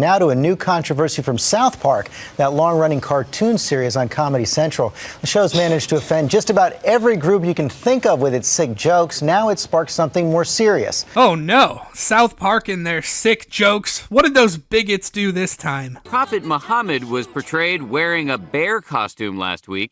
Now to a new controversy from South Park, that long-running cartoon series on Comedy Central. The show's managed to offend just about every group you can think of with its sick jokes. Now it sparked something more serious. Oh no, South Park and their sick jokes. What did those bigots do this time? Prophet Muhammad was portrayed wearing a bear costume last week.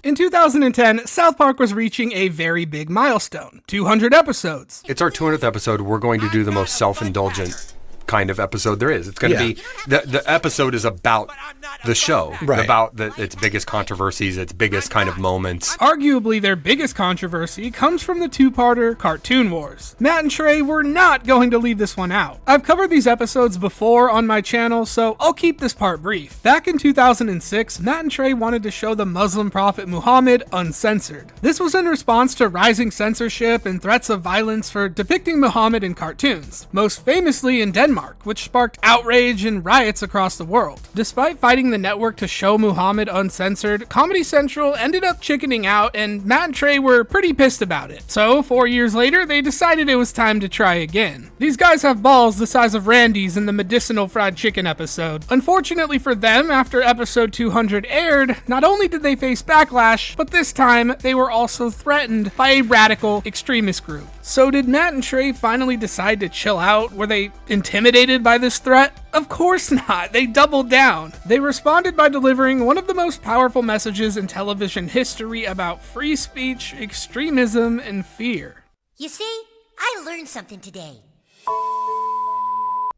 In 2010, South Park was reaching a very big milestone, 200 episodes. It's our 200th episode. We're going to do the most self-indulgent kind of episode there is. It's going to be, the episode is about the show, about its biggest controversies, its biggest kind of moments. Arguably their biggest controversy comes from the two-parter Cartoon Wars. Matt and Trey were not going to leave this one out. I've covered these episodes before on my channel, so I'll keep this part brief. Back in 2006, Matt and Trey wanted to show the Muslim prophet Muhammad uncensored. This was in response to rising censorship and threats of violence for depicting Muhammad in cartoons, most famously in Denmark, which sparked outrage and riots across the world. Despite fighting the network to show Muhammad uncensored, Comedy Central ended up chickening out, and Matt and Trey were pretty pissed about it. So 4 years later, they decided it was time to try again. These guys have balls the size of Randy's in the medicinal fried chicken episode. Unfortunately for them, after episode 200 aired, not only did they face backlash, but this time they were also threatened by a radical extremist group. So did Matt and Trey finally decide to chill out? Were they intimidated by this threat? Of course not. They doubled down. They responded by delivering one of the most powerful messages in television history about free speech, extremism, and fear. You see, I learned something today.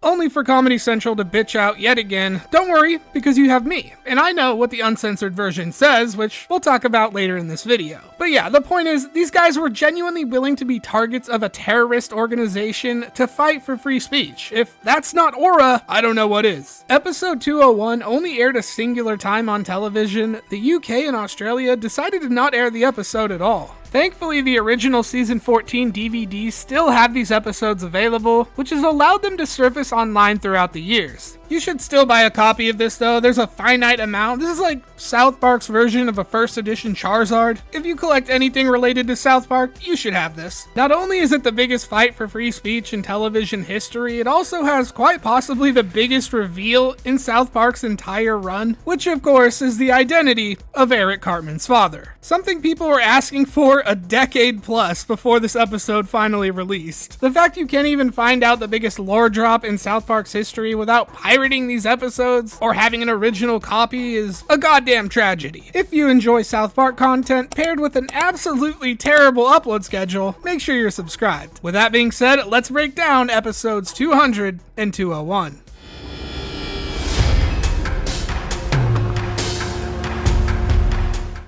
Only for Comedy Central to bitch out yet again. Don't worry, because you have me, and I know what the uncensored version says, which we'll talk about later in this video. But yeah, the point is, these guys were genuinely willing to be targets of a terrorist organization to fight for free speech. If that's not aura, I don't know what is. Episode 201 only aired a singular time on television. The UK and Australia decided to not air the episode at all. Thankfully, the original season 14 DVDs still have these episodes available, which has allowed them to surface online throughout the years. You should still buy a copy of this though, there's a finite amount. This is like South Park's version of a first edition Charizard. If you collect anything related to South Park, you should have this. Not only is it the biggest fight for free speech in television history, it also has quite possibly the biggest reveal in South Park's entire run, which of course is the identity of Eric Cartman's father. Something people were asking for a decade plus before this episode finally released. The fact you can't even find out the biggest lore drop in South Park's history without pirating these episodes or having an original copy is a goddamn tragedy. If you enjoy South Park content paired with an absolutely terrible upload schedule, make sure you're subscribed. With that being said, let's break down episodes 200 and 201.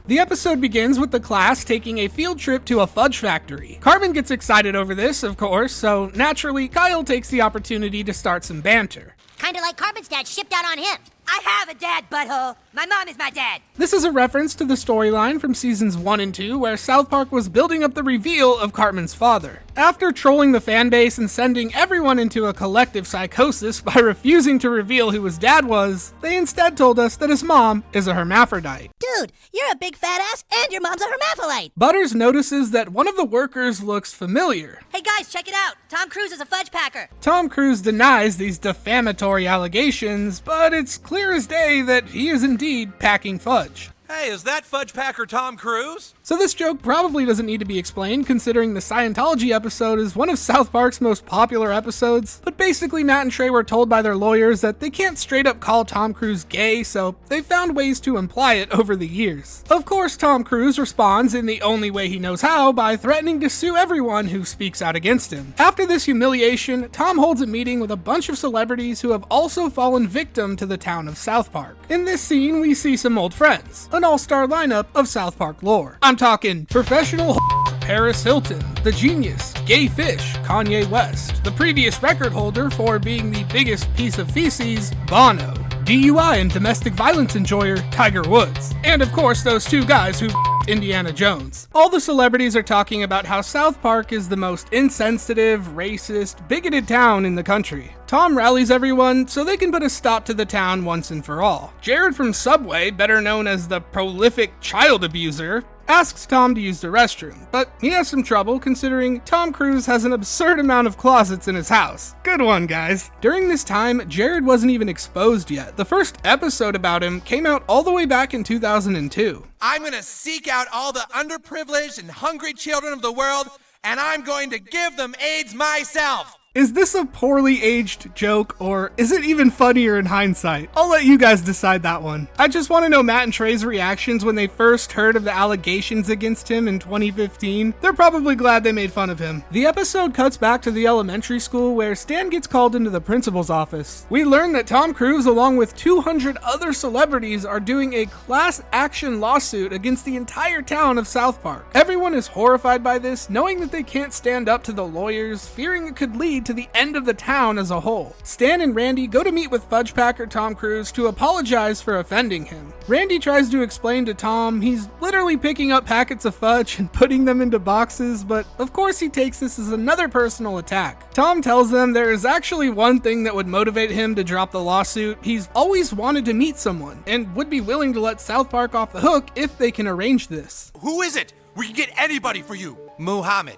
The episode begins with the class taking a field trip to a fudge factory. Cartman gets excited over this, of course, so naturally, Kyle takes the opportunity to start some banter. Kinda like Cartman's dad shipped out on him. I have a dad, butthole. My mom is my dad. This is a reference to the storyline from seasons 1 and 2 where South Park was building up the reveal of Cartman's father. After trolling the fan base and sending everyone into a collective psychosis by refusing to reveal who his dad was, they instead told us that his mom is a hermaphrodite. Dude, you're a big fat ass and your mom's a hermaphrodite. Butters notices that one of the workers looks familiar. Hey guys, check it out. Tom Cruise is a fudge packer. Tom Cruise denies these defamatory allegations, but it's clear as day that he is indeed packing fudge. Hey, is that fudge packer Tom Cruise? So this joke probably doesn't need to be explained considering the Scientology episode is one of South Park's most popular episodes, but basically Matt and Trey were told by their lawyers that they can't straight up call Tom Cruise gay, so they found ways to imply it over the years. Of course, Tom Cruise responds in the only way he knows how by threatening to sue everyone who speaks out against him. After this humiliation, Tom holds a meeting with a bunch of celebrities who have also fallen victim to the town of South Park. In this scene, we see some old friends. An all-star lineup of South Park lore. I'm talking professional Paris Hilton, the genius, Gay Fish, Kanye West, the previous record holder for being the biggest piece of feces, Bono, DUI and domestic violence enjoyer, Tiger Woods, and of course those two guys who Indiana Jones. All the celebrities are talking about how South Park is the most insensitive, racist, bigoted town in the country. Tom rallies everyone so they can put a stop to the town once and for all. Jared from Subway, better known as the prolific child abuser, asks Tom to use the restroom, but he has some trouble considering Tom Cruise has an absurd amount of closets in his house. Good one, guys. During this time, Jared wasn't even exposed yet. The first episode about him came out all the way back in 2002. I'm gonna seek out all the underprivileged and hungry children of the world, and I'm going to give them AIDS myself. Is this a poorly aged joke, or is it even funnier in hindsight? I'll let you guys decide that one. I just want to know Matt and Trey's reactions when they first heard of the allegations against him in 2015. They're probably glad they made fun of him. The episode cuts back to the elementary school where Stan gets called into the principal's office. We learn that Tom Cruise, along with 200 other celebrities, are doing a class action lawsuit against the entire town of South Park. Everyone is horrified by this, knowing that they can't stand up to the lawyers, fearing it could lead to the end of the town as a whole. Stan and Randy go to meet with Fudgepacker Tom Cruise to apologize for offending him. Randy tries to explain to Tom he's literally picking up packets of fudge and putting them into boxes, but of course he takes this as another personal attack. Tom tells them there is actually one thing that would motivate him to drop the lawsuit. He's always wanted to meet someone and would be willing to let South Park off the hook if they can arrange this. Who is it? We can get anybody for you. Muhammad,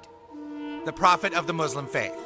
the prophet of the Muslim faith.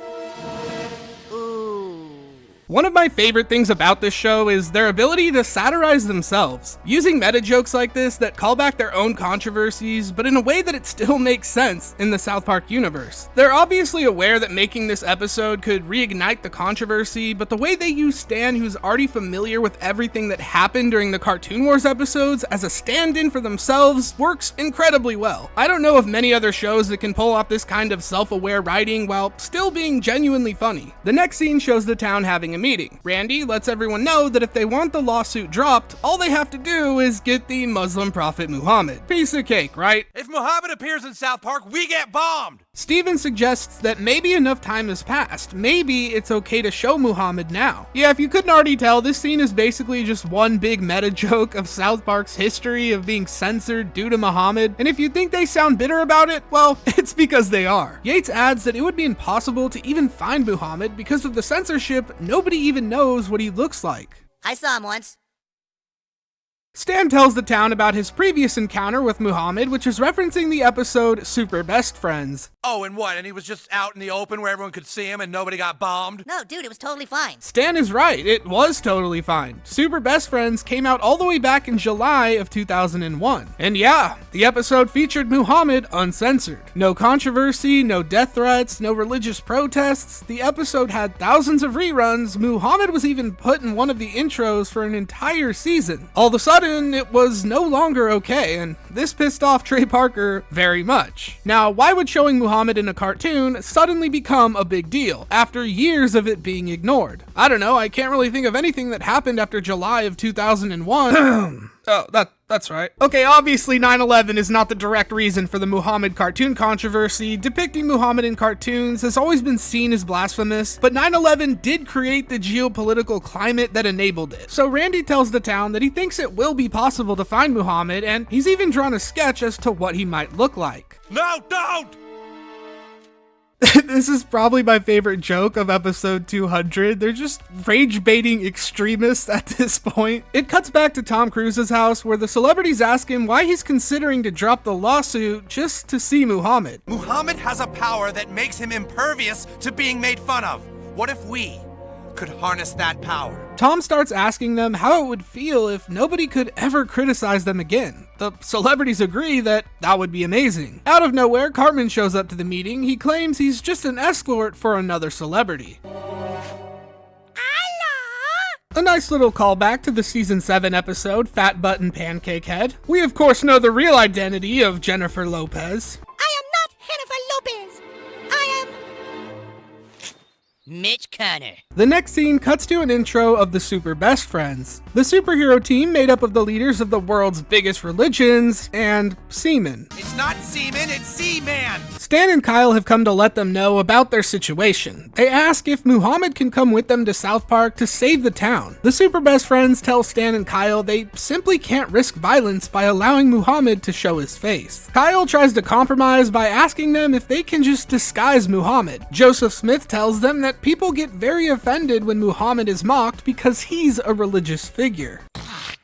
One of my favorite things about this show is their ability to satirize themselves, using meta jokes like this that call back their own controversies, but in a way that it still makes sense in the South Park universe. They're obviously aware that making this episode could reignite the controversy, but the way they use Stan, who's already familiar with everything that happened during the Cartoon Wars episodes, as a stand-in for themselves works incredibly well. I don't know of many other shows that can pull off this kind of self-aware writing while still being genuinely funny. The next scene shows the town having a meeting. Randy lets everyone know that if they want the lawsuit dropped, all they have to do is get the Muslim prophet Muhammad. Piece of cake, right? If Muhammad appears in South Park, we get bombed. Steven suggests that maybe enough time has passed. Maybe it's okay to show Muhammad now. Yeah, if you couldn't already tell, this scene is basically just one big meta joke of South Park's history of being censored due to Muhammad, and if you think they sound bitter about it, well, it's because they are. Yates adds that it would be impossible to even find Muhammad because of the censorship. Nobody even knows what he looks like. I saw him once. Stan tells the town about his previous encounter with Muhammad, which is referencing the episode Super Best Friends. Oh, and what? And he was just out in the open where everyone could see him and nobody got bombed? No, dude, it was totally fine. Stan is right, it was totally fine. Super Best Friends came out all the way back in July of 2001. And yeah, the episode featured Muhammad uncensored. No controversy, no death threats, no religious protests. The episode had thousands of reruns. Muhammad was even put in one of the intros for an entire season. All of a sudden, it was no longer okay, and this pissed off Trey Parker very much. Now, why would showing Muhammad in a cartoon suddenly become a big deal after years of it being ignored? I don't know, I can't really think of anything that happened after July of 2001. Oh, that's right. Okay, obviously 9/11 is not the direct reason for the Muhammad cartoon controversy. Depicting Muhammad in cartoons has always been seen as blasphemous, but 9/11 did create the geopolitical climate that enabled it. So Randy tells the town that he thinks it will be possible to find Muhammad, and he's even drawn a sketch as to what he might look like. No, don't! This is probably my favorite joke of episode 200. They're just rage-baiting extremists at this point. It cuts back to Tom Cruise's house where the celebrities ask him why he's considering to drop the lawsuit just to see Muhammad. Muhammad has a power that makes him impervious to being made fun of. What if we could harness that power? Tom starts asking them how it would feel if nobody could ever criticize them again. The celebrities agree that that would be amazing. Out of nowhere, Cartman shows up to the meeting. He claims he's just an escort for another celebrity. A nice little callback to the season 7 episode, Fat Butt and Pancake Head. We of course know the real identity of Jennifer Lopez. I am not Jennifer Lopez. I am Mitch Connor. The next scene cuts to an intro of the Super Best Friends, the superhero team made up of the leaders of the world's biggest religions and seamen. It's not seaman, it's Seaman! Stan and Kyle have come to let them know about their situation. They ask if Muhammad can come with them to South Park to save the town. The Super Best Friends tell Stan and Kyle they simply can't risk violence by allowing Muhammad to show his face. Kyle tries to compromise by asking them if they can just disguise Muhammad. Joseph Smith tells them that people get very offended when Muhammad is mocked because he's a religious figure.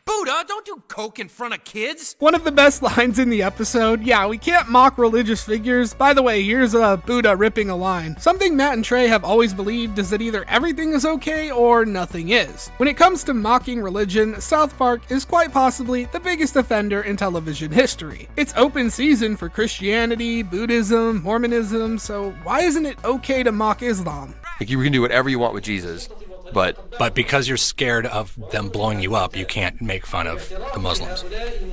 Buddha, don't do coke in front of kids. One of the best lines in the episode, yeah, we can't mock religious figures. By the way, here's a Buddha ripping a line. Something Matt and Trey have always believed is that either everything is okay or nothing is. When it comes to mocking religion, South Park is quite possibly the biggest offender in television history. It's open season for Christianity, Buddhism, Mormonism, so why isn't it okay to mock Islam? Like, you can do whatever you want with Jesus, but because you're scared of them blowing you up, you can't make fun of the Muslims.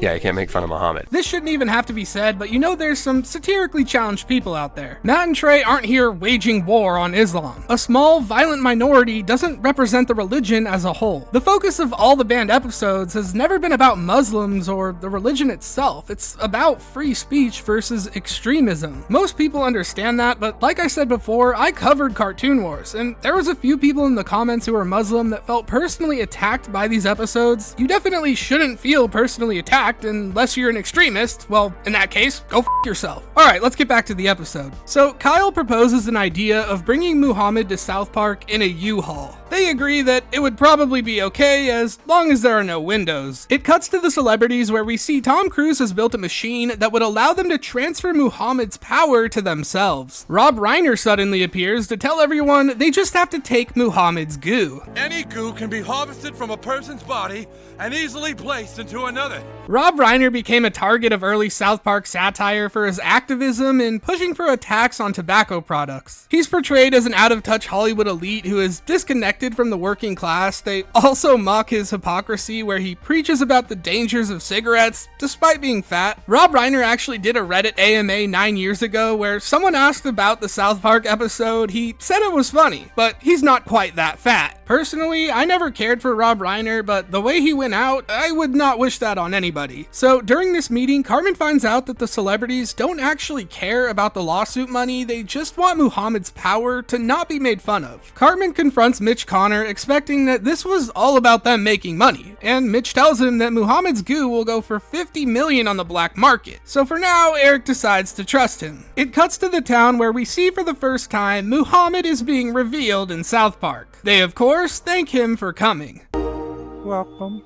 yeah, you can't make fun of Muhammad. This shouldn't even have to be said, but you know there's some satirically challenged people out there. Matt and Trey aren't here waging war on Islam. A small, violent minority doesn't represent the religion as a whole. The focus of all the banned episodes has never been about Muslims or the religion itself. It's about free speech versus extremism. Most people understand that, but like I said before, I covered Cartoon Wars, and there was a few people in the comments who are Muslim that felt personally attacked by these episodes. You definitely shouldn't feel personally attacked unless you're an extremist. Well, in that case, go f yourself. Alright, let's get back to the episode. So, Kyle proposes an idea of bringing Muhammad to South Park in a U-Haul. They agree that it would probably be okay as long as there are no windows. It cuts to the celebrities where we see Tom Cruise has built a machine that would allow them to transfer Muhammad's power to themselves. Rob Reiner suddenly appears to tell everyone they just have to take Muhammad's goo. Any goo can be harvested from a person's body and easily placed into another. Rob Reiner became a target of early South Park satire for his activism in pushing for a tax on tobacco products. He's portrayed as an out-of-touch Hollywood elite who is disconnected from the working class. They also mock his hypocrisy where he preaches about the dangers of cigarettes despite being fat. Rob Reiner actually did a Reddit AMA 9 years ago where someone asked about the South Park episode. He said it was funny, but he's not quite that fat. Personally, I never cared for Rob Reiner, but the way he went out, I would not wish that on anybody. So during this meeting, Cartman finds out that the celebrities don't actually care about the lawsuit money, they just want Muhammad's power to not be made fun of. Cartman confronts Mitch Connor, expecting that this was all about them making money, and Mitch tells him that Muhammad's goo will go for $50 million on the black market. So for now, Eric decides to trust him. It cuts to the town where we see for the first time Muhammad is being revealed in South Park. They of course thank him for coming. Welcome.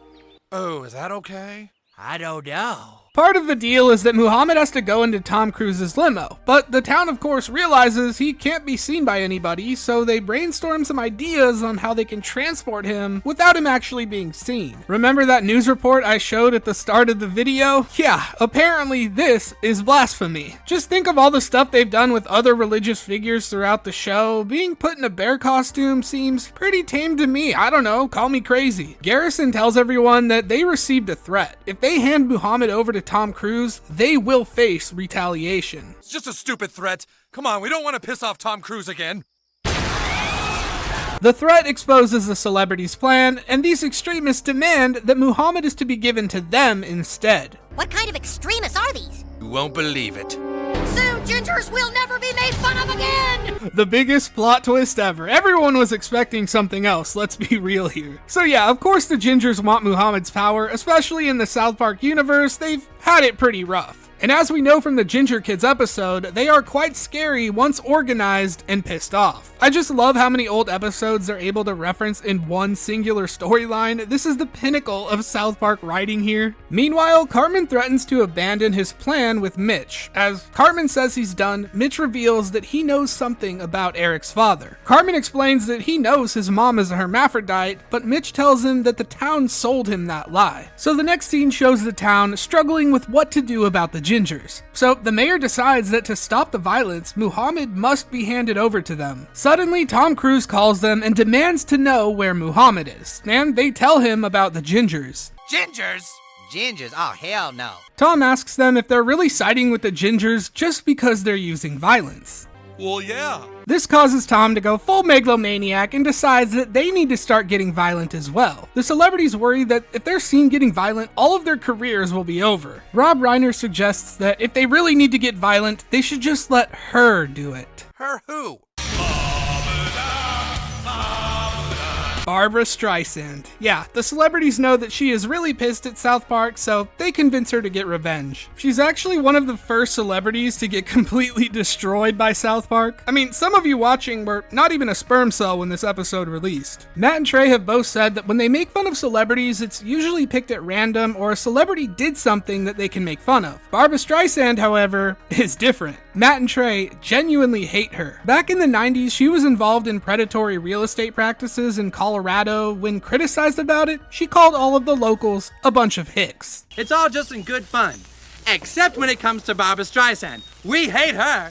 Oh, is that okay? I don't know. Part of the deal is that Muhammad has to go into Tom Cruise's limo, but the town of course realizes he can't be seen by anybody, so they brainstorm some ideas on how they can transport him without him actually being seen. Remember that news report I showed at the start of the video? Yeah, apparently this is blasphemy. Just think of all the stuff they've done with other religious figures throughout the show. Being put in a bear costume seems pretty tame to me. I don't know, call me crazy. Garrison tells everyone that they received a threat. If they hand Muhammad over to Tom Cruise, they will face retaliation. It's just a stupid threat. Come on, we don't want to piss off Tom Cruise again. The threat exposes the celebrity's plan, and these extremists demand that Muhammad is to be given to them instead. What kind of extremists are these? You won't believe it. Soon gingers will never be made fun of again! The biggest plot twist ever. Everyone was expecting something else, let's be real here. So yeah, of course the gingers want Muhammad's power, especially in the South Park universe. They've had it pretty rough. And as we know from the Ginger Kids episode, they are quite scary once organized and pissed off. I just love how many old episodes they're able to reference in one singular storyline. This is the pinnacle of South Park writing here. Meanwhile, Cartman threatens to abandon his plan with Mitch. As Cartman says he's done, Mitch reveals that he knows something about Eric's father. Cartman explains that he knows his mom is a hermaphrodite, but Mitch tells him that the town sold him that lie. So the next scene shows the town struggling with what to do about the gingers. So the mayor decides that to stop the violence, Muhammad must be handed over to them. Suddenly, Tom Cruise calls them and demands to know where Muhammad is, and they tell him about the gingers. Gingers? Gingers? Oh, hell no. Tom asks them if they're really siding with the gingers just because they're using violence. Well, yeah. This causes Tom to go full megalomaniac and decides that they need to start getting violent as well. The celebrities worry that if they're seen getting violent, all of their careers will be over. Rob Reiner suggests that if they really need to get violent, they should just let her do it. Her who? Barbra Streisand. Yeah, the celebrities know that she is really pissed at South Park, so they convince her to get revenge. She's actually one of the first celebrities to get completely destroyed by South Park. I mean, some of you watching were not even a sperm cell when this episode released. Matt and Trey have both said that when they make fun of celebrities, it's usually picked at random or a celebrity did something that they can make fun of. Barbra Streisand, however, is different. Matt and Trey genuinely hate her. Back in the 90s, she was involved in predatory real estate practices in Colorado. When criticized about it, she called all of the locals a bunch of hicks. It's all just in good fun. Except when it comes to Barbra Streisand. We hate her.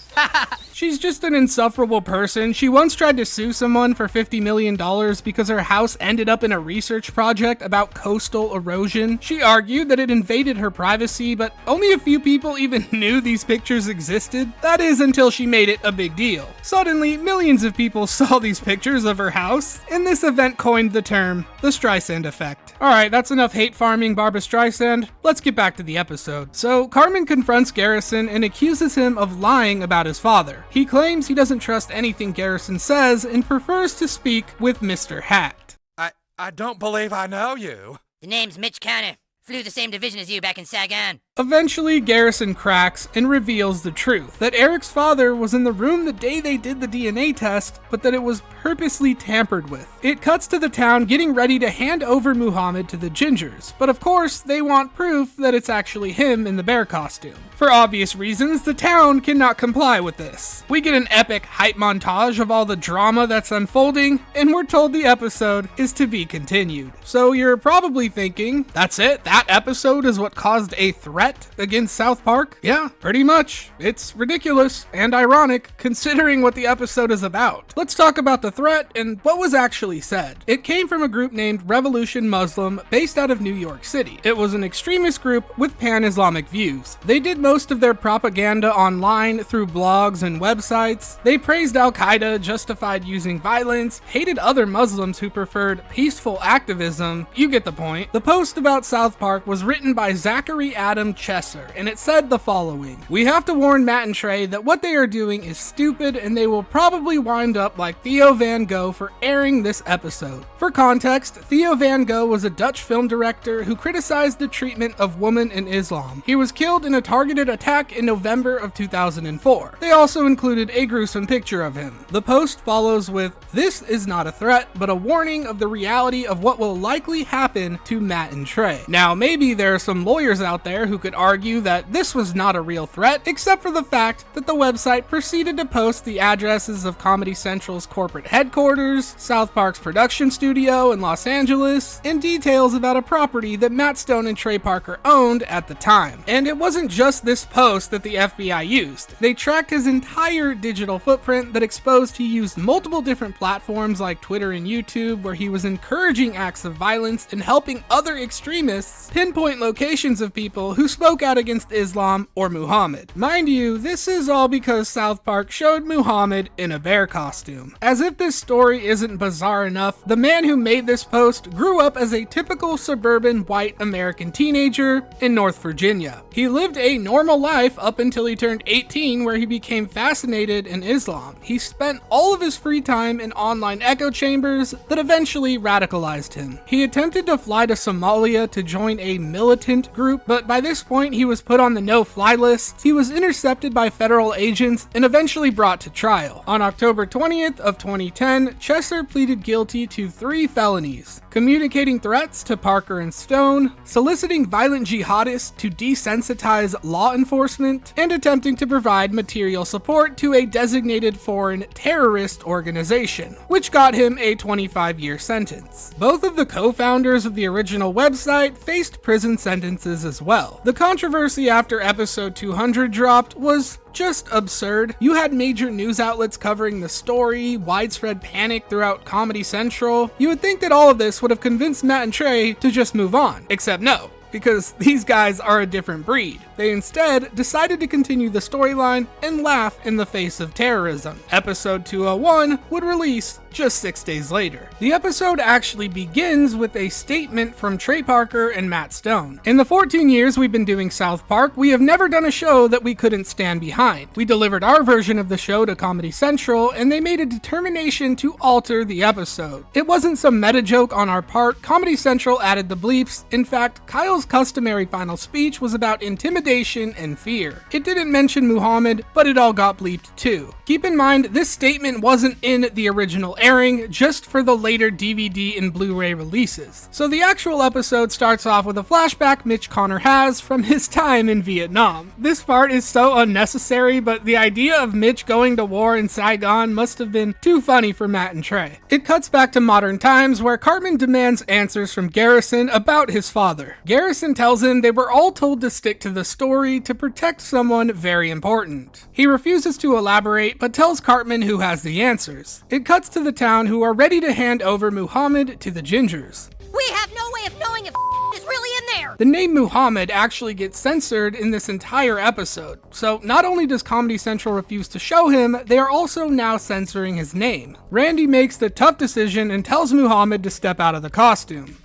She's just an insufferable person. She once tried to sue someone for $50 million because her house ended up in a research project about coastal erosion. She argued that it invaded her privacy, but only a few people even knew these pictures existed. That is, until she made it a big deal. Suddenly, millions of people saw these pictures of her house, and this event coined the term the Streisand effect. Alright, that's enough hate farming Barbra Streisand. Let's get back to the episode. So, Cartman confronts Garrison and accuses him of lying about his father. He claims he doesn't trust anything Garrison says and prefers to speak with Mr. Hat. I don't believe I know you. The name's Mitch Counter. Flew the same division as you back in Saigon. Eventually, Garrison cracks and reveals the truth, that Eric's father was in the room the day they did the DNA test, but that it was purposely tampered with. It cuts to the town getting ready to hand over Muhammad to the Gingers, but of course, they want proof that it's actually him in the bear costume. For obvious reasons, the town cannot comply with this. We get an epic hype montage of all the drama that's unfolding, and we're told the episode is to be continued. So you're probably thinking, that's it? That episode is what caused a threat against South Park? Yeah, pretty much. It's ridiculous and ironic considering what the episode is about. Let's talk about the threat and what was actually said. It came from a group named Revolution Muslim based out of New York City. It was an extremist group with pan-Islamic views. They did most of their propaganda online through blogs and websites. They praised Al-Qaeda, justified using violence, hated other Muslims who preferred peaceful activism. You get the point. The post about South Park was written by Zachary Adam Chesser, and it said the following: "We have to warn Matt and Trey that what they are doing is stupid and they will probably wind up like Theo Van Gogh for airing this episode." For context, Theo Van Gogh was a Dutch film director who criticized the treatment of women in Islam. He was killed in a targeted attack in November of 2004. They also included a gruesome picture of him. The post follows with, "This is not a threat, but a warning of the reality of what will likely happen to Matt and Trey." Now, maybe there are some lawyers out there who could argue that this was not a real threat, except for the fact that the website proceeded to post the addresses of Comedy Central's corporate headquarters, South Park's production studio in Los Angeles, and details about a property that Matt Stone and Trey Parker owned at the time. And it wasn't just this post that the FBI used. They tracked his entire digital footprint that exposed he used multiple different platforms like Twitter and YouTube, where he was encouraging acts of violence and helping other extremists pinpoint locations of people who spoke out against Islam or Muhammad. Mind you, this is all because South Park showed Muhammad in a bear costume. As if this story isn't bizarre enough, the man who made this post grew up as a typical suburban white American teenager in North Virginia. He lived a normal life up until he turned 18, where he became fascinated in Islam. He spent all of his free time in online echo chambers that eventually radicalized him. He attempted to fly to Somalia to join a militant group, but by this point he was put on the no-fly list. He was intercepted by federal agents and eventually brought to trial. On October 20th of 2010, Chesser pleaded guilty to 3 felonies: communicating threats to Parker and Stone, soliciting violent jihadists to desensitize law enforcement, and attempting to provide material support to a designated foreign terrorist organization, which got him a 25-year sentence. Both of the co-founders of the original website faced prison sentences as well. The controversy after episode 200 dropped was just absurd. You had major news outlets covering the story, widespread panic throughout Comedy Central. You would think that all of this would have convinced Matt and Trey to just move on, except no, because these guys are a different breed. They instead decided to continue the storyline and laugh in the face of terrorism. Episode 201 would release just 6 days later. The episode actually begins with a statement from Trey Parker and Matt Stone. In the 14 years we've been doing South Park, we have never done a show that we couldn't stand behind. We delivered our version of the show to Comedy Central, and they made a determination to alter the episode. It wasn't some meta joke on our part. Comedy Central added the bleeps. In fact, Kyle's customary final speech was about intimidation and fear. It didn't mention Muhammad, but it all got bleeped too. Keep in mind, this statement wasn't in the original airing, just for the later DVD and Blu-ray releases. So the actual episode starts off with a flashback Mitch Connor has from his time in Vietnam. This part is so unnecessary, but the idea of Mitch going to war in Saigon must have been too funny for Matt and Trey. It cuts back to modern times where Cartman demands answers from Garrison about his father. Garrison tells him they were all told to stick to the story to protect someone very important. He refuses to elaborate, but tells Cartman who has the answers. It cuts to the town, who are ready to hand over Muhammad to the Gingers. We have no way of knowing if is really in there. The name Muhammad actually gets censored in this entire episode, so not only does Comedy Central refuse to show him, they are also now censoring his name. Randy makes the tough decision and tells Muhammad to step out of the costume.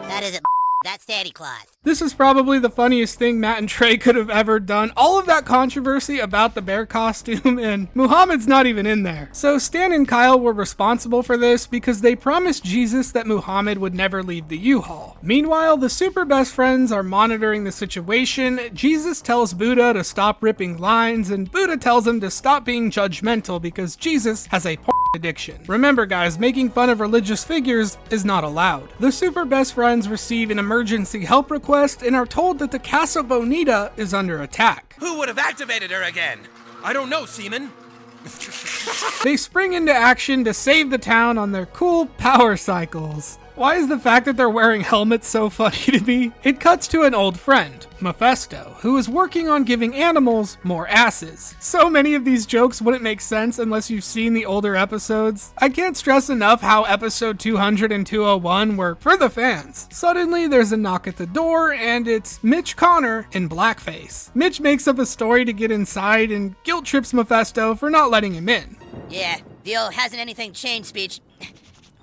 That isn't that's Santa Claus. This is probably the funniest thing Matt and Trey could have ever done. All of that controversy about the bear costume, and Muhammad's not even in there. So Stan and Kyle were responsible for this because they promised Jesus that Muhammad would never leave the U-Haul. Meanwhile, the super best friends are monitoring the situation. Jesus tells Buddha to stop ripping lines, and Buddha tells him to stop being judgmental because Jesus has a addiction. Remember guys, making fun of religious figures is not allowed. The super best friends receive an emergency help request and are told that the Casa Bonita is under attack. Who would have activated her again? I don't know, Seaman. They spring into action to save the town on their cool power cycles. Why is the fact that they're wearing helmets so funny to me? It cuts to an old friend, Mephisto, who is working on giving animals more asses. So many of these jokes wouldn't make sense unless you've seen the older episodes. I can't stress enough how episode 200 and 201 were for the fans. Suddenly there's a knock at the door and it's Mitch Connor in blackface. Mitch makes up a story to get inside and guilt trips Mephisto for not letting him in. Yeah, the old hasn't anything changed speech.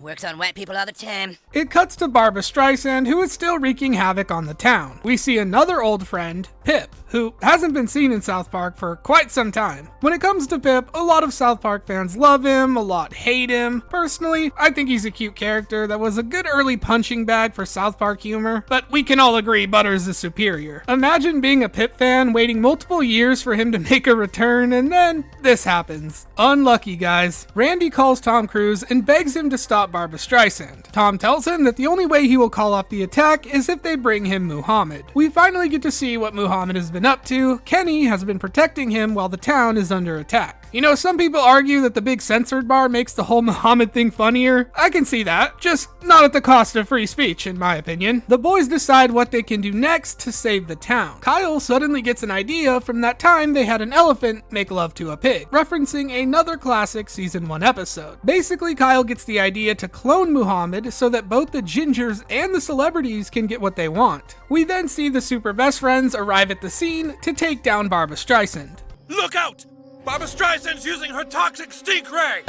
Works on white people all the time. It cuts to Barbra Streisand, who is still wreaking havoc on the town. We see another old friend, Pip, who hasn't been seen in South Park for quite some time. When it comes to Pip, a lot of South Park fans love him, a lot hate him. Personally, I think he's a cute character that was a good early punching bag for South Park humor, but we can all agree Butters is superior. Imagine being a Pip fan, waiting multiple years for him to make a return, and then this happens. Unlucky, guys. Randy calls Tom Cruise and begs him to stop Barbra Streisand. Tom tells him that the only way he will call off the attack is if they bring him Muhammad. We finally get to see what Muhammad has been up to. Kenny has been protecting him while the town is under attack. You know, some people argue that the big censored bar makes the whole Muhammad thing funnier. I can see that, just not at the cost of free speech, in my opinion. The boys decide what they can do next to save the town. Kyle suddenly gets an idea from that time they had an elephant make love to a pig, referencing another classic season 1 episode. Basically, Kyle gets the idea to clone Muhammad so that both the Gingers and the celebrities can get what they want. We then see the super best friends arrive at the scene to take down Barbra Streisand. Look out! Barbra Streisand's using her toxic stink ray!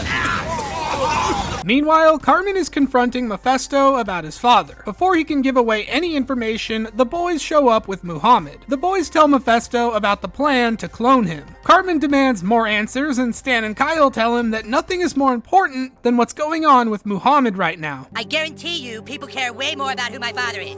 Meanwhile, Cartman is confronting Mephisto about his father. Before he can give away any information, the boys show up with Muhammad. The boys tell Mephisto about the plan to clone him. Cartman demands more answers, and Stan and Kyle tell him that nothing is more important than what's going on with Muhammad right now. I guarantee you, people care way more about who my father is.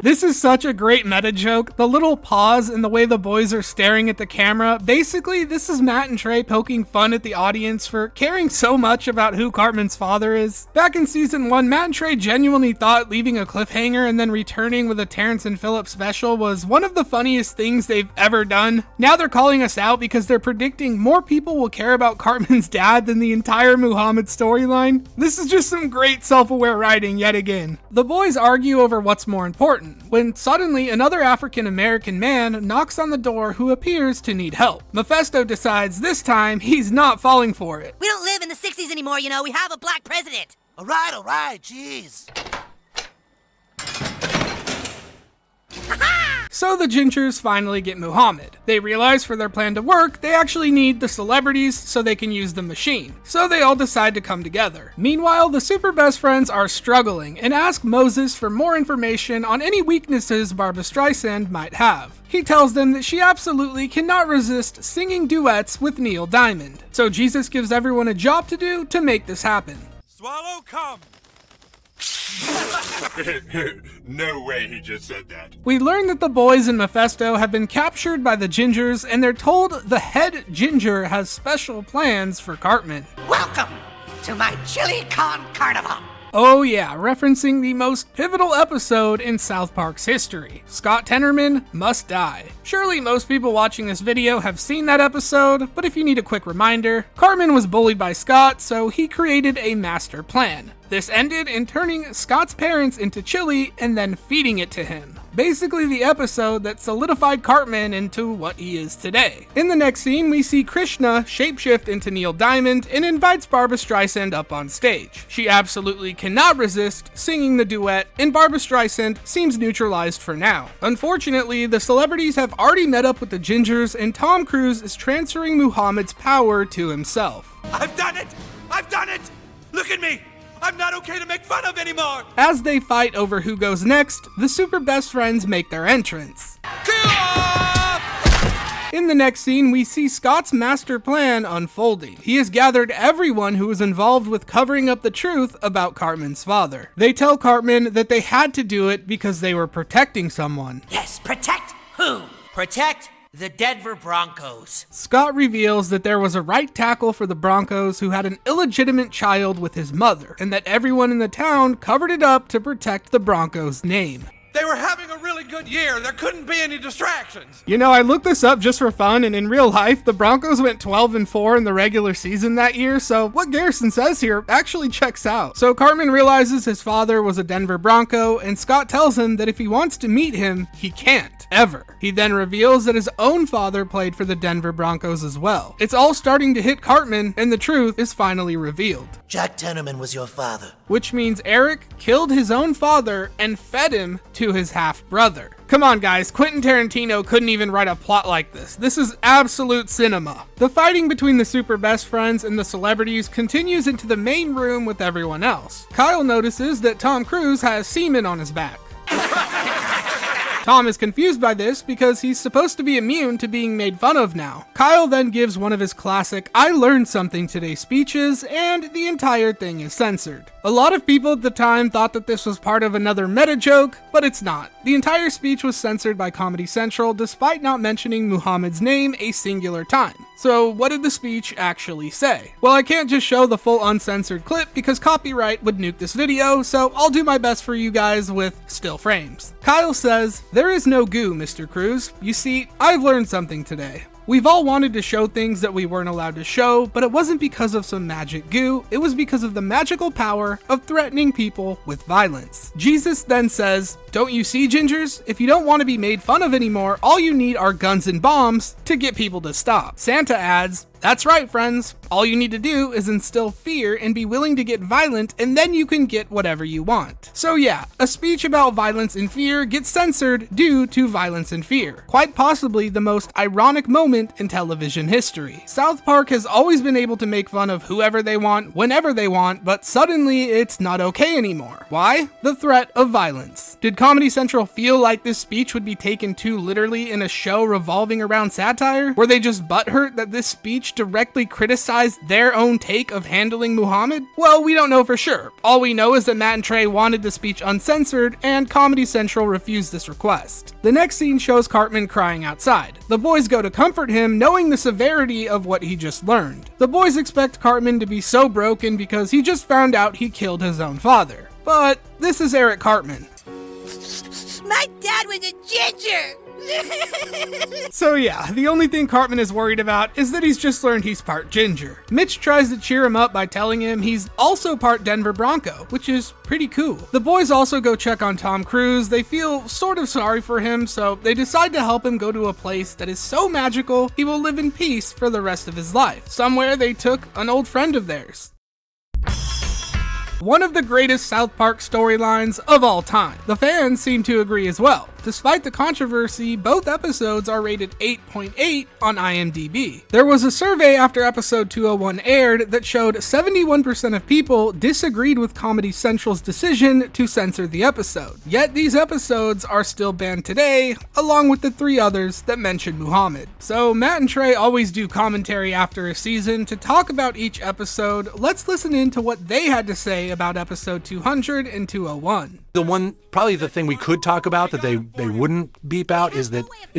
This is such a great meta joke. The little pause and the way the boys are staring at the camera. Basically, this is Matt and Trey poking fun at the audience for caring so much about who Cartman's father is. Back in season 1, Matt and Trey genuinely thought leaving a cliffhanger and then returning with a Terrence and Phillip special was one of the funniest things they've ever done. Now they're calling us out because they're predicting more people will care about Cartman's dad than the entire Muhammad storyline. This is just some great self-aware writing yet again. The boys argue over what's more important, when suddenly another African-American man knocks on the door who appears to need help. Mephisto decides this time he's not falling for it. We don't live in the 60s anymore, you know. We have a black president. All right, jeez. So the Gingers finally get Muhammad. They realize for their plan to work, they actually need the celebrities so they can use the machine. So they all decide to come together. Meanwhile, the super best friends are struggling and ask Moses for more information on any weaknesses Barbra Streisand might have. He tells them that she absolutely cannot resist singing duets with Neil Diamond. So Jesus gives everyone a job to do to make this happen. Swallow cum. No way he just said that. We learn that the boys in Mephisto have been captured by the Gingers, and they're told the head Ginger has special plans for Cartman. Welcome to my chili con carnival. Oh yeah, referencing the most pivotal episode in South Park's history. Scott Tenorman must die. Surely most people watching this video have seen that episode, but if you need a quick reminder, Cartman was bullied by Scott, so he created a master plan. This ended in turning Scott's parents into chili and then feeding it to him. Basically the episode that solidified Cartman into what he is today. In the next scene, we see Krishna shapeshift into Neil Diamond and invites Barbra Streisand up on stage. She absolutely cannot resist singing the duet, and Barbra Streisand seems neutralized for now. Unfortunately, the celebrities have already met up with the Gingers, and Tom Cruise is transferring Muhammad's power to himself. I've done it! I've done it! Look at me! I'm not okay to make fun of anymore! As they fight over who goes next, the super best friends make their entrance. In the next scene, we see Scott's master plan unfolding. He has gathered everyone who was involved with covering up the truth about Cartman's father. They tell Cartman that they had to do it because they were protecting someone. Yes, protect who? Protect the Denver Broncos. Scott reveals that there was a right tackle for the Broncos who had an illegitimate child with his mother, and that everyone in the town covered it up to protect the Broncos' name. They were having a really good year. There couldn't be any distractions. You know, I looked this up just for fun, and in real life, the Broncos went 12-4 in the regular season that year, so what Garrison says here actually checks out. So Cartman realizes his father was a Denver Bronco, and Scott tells him that if he wants to meet him, he can't, ever. He then reveals that his own father played for the Denver Broncos as well. It's all starting to hit Cartman, and the truth is finally revealed. Jack Tenorman was your father. Which means Eric killed his own father and fed him to his half-brother. Come on guys, Quentin Tarantino couldn't even write a plot like this. This is absolute cinema. The fighting between the super best friends and the celebrities continues into the main room with everyone else. Kyle notices that Tom Cruise has semen on his back. Tom is confused by this because he's supposed to be immune to being made fun of now. Kyle then gives one of his classic "I learned something today" speeches, and the entire thing is censored. A lot of people at the time thought that this was part of another meta joke, but it's not. The entire speech was censored by Comedy Central despite not mentioning Muhammad's name a singular time. So what did the speech actually say? Well, I can't just show the full uncensored clip because copyright would nuke this video, so I'll do my best for you guys with still frames. Kyle says, "There is no goo, Mr. Cruz. You see, I've learned something today. We've all wanted to show things that we weren't allowed to show, but it wasn't because of some magic goo, it was because of the magical power of threatening people with violence." Jesus then says, "Don't you see, Gingers? If you don't want to be made fun of anymore, all you need are guns and bombs to get people to stop." Santa adds, "That's right, friends. All you need to do is instill fear and be willing to get violent, and then you can get whatever you want." So yeah, a speech about violence and fear gets censored due to violence and fear. Quite possibly the most ironic moment in television history. South Park has always been able to make fun of whoever they want, whenever they want, but suddenly it's not okay anymore. Why? The threat of violence. Did Comedy Central feel like this speech would be taken too literally in a show revolving around satire? Were they just butthurt that this speech directly criticized their own take of handling Muhammad? Well, we don't know for sure. All we know is that Matt and Trey wanted the speech uncensored, and Comedy Central refused this request. The next scene shows Cartman crying outside. The boys go to comfort him, knowing the severity of what he just learned. The boys expect Cartman to be so broken because he just found out he killed his own father. But this is Eric Cartman. My dad was a ginger! So yeah, the only thing Cartman is worried about is that he's just learned he's part ginger. Mitch tries to cheer him up by telling him he's also part Denver Bronco, which is pretty cool. The boys also go check on Tom Cruise. They feel sort of sorry for him, so they decide to help him go to a place that is so magical he will live in peace for the rest of his life. Somewhere they took an old friend of theirs. One of the greatest South Park storylines of all time. The fans seem to agree as well. Despite the controversy, both episodes are rated 8.8 on IMDb. There was a survey after episode 201 aired that showed 71% of people disagreed with Comedy Central's decision to censor the episode. Yet these episodes are still banned today, along with the 3 others that mention Muhammad. So Matt and Trey always do commentary after a season to talk about each episode. Let's listen in to what they had to say about episode 200 and 201. Probably the thing we could talk about that they wouldn't beep out is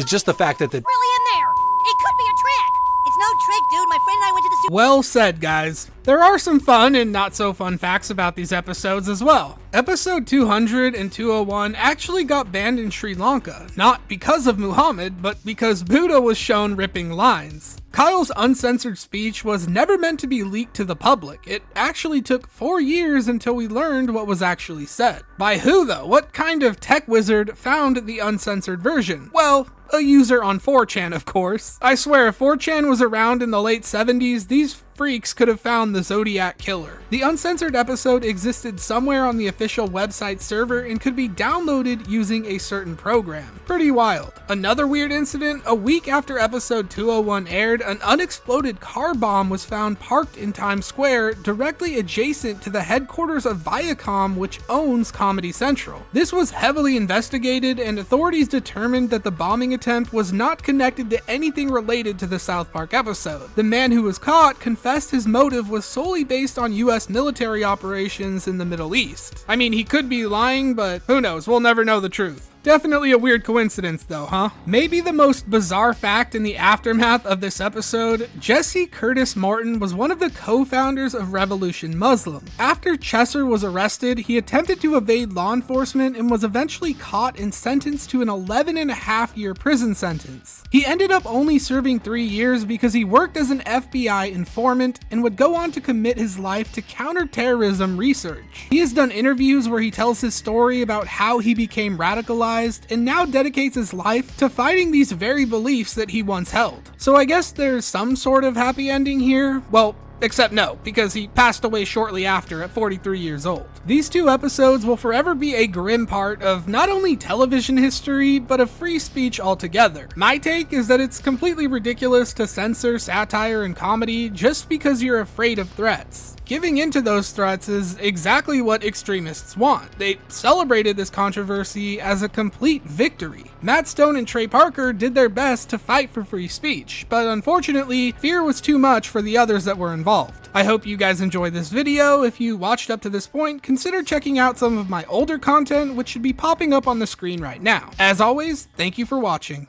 just the fact that Really in there. It could be a trick. It's no trick, dude. My friend and I went to the super. Well said, guys. There are some fun and not so fun facts about these episodes as well. Episode 200 and 201 actually got banned in Sri Lanka, not because of Muhammad, but because Buddha was shown ripping lines. Kyle's uncensored speech was never meant to be leaked to the public. It actually took 4 years until we learned what was actually said. By who though? What kind of tech wizard found the uncensored version? Well, a user on 4chan, of course. I swear, if 4chan was around in the late 70s, these freaks could have found the Zodiac Killer. The uncensored episode existed somewhere on the official website server and could be downloaded using a certain program. Pretty wild. Another weird incident, a week after episode 201 aired, an unexploded car bomb was found parked in Times Square, directly adjacent to the headquarters of Viacom, which owns Comedy Central. This was heavily investigated, and authorities determined that the bombing attempt was not connected to anything related to the South Park episode. The man who was caught confessed his motive was solely based on US military operations in the Middle East. I mean, he could be lying, but who knows, we'll never know the truth. Definitely a weird coincidence though, huh? Maybe the most bizarre fact in the aftermath of this episode, Jesse Curtis Morton was one of the co-founders of Revolution Muslim. After Chesser was arrested, he attempted to evade law enforcement and was eventually caught and sentenced to an 11.5-year prison sentence. He ended up only serving 3 years because he worked as an FBI informant and would go on to commit his life to counterterrorism research. He has done interviews where he tells his story about how he became radicalized and now dedicates his life to fighting these very beliefs that he once held. So I guess there's some sort of happy ending here. Well, except no, because he passed away shortly after at 43 years old. These 2 episodes will forever be a grim part of not only television history, but of free speech altogether. My take is that it's completely ridiculous to censor satire and comedy just because you're afraid of threats. Giving into those threats is exactly what extremists want. They celebrated this controversy as a complete victory. Matt Stone and Trey Parker did their best to fight for free speech, but unfortunately, fear was too much for the others that were involved. I hope you guys enjoyed this video. If you watched up to this point, consider checking out some of my older content, which should be popping up on the screen right now. As always, thank you for watching.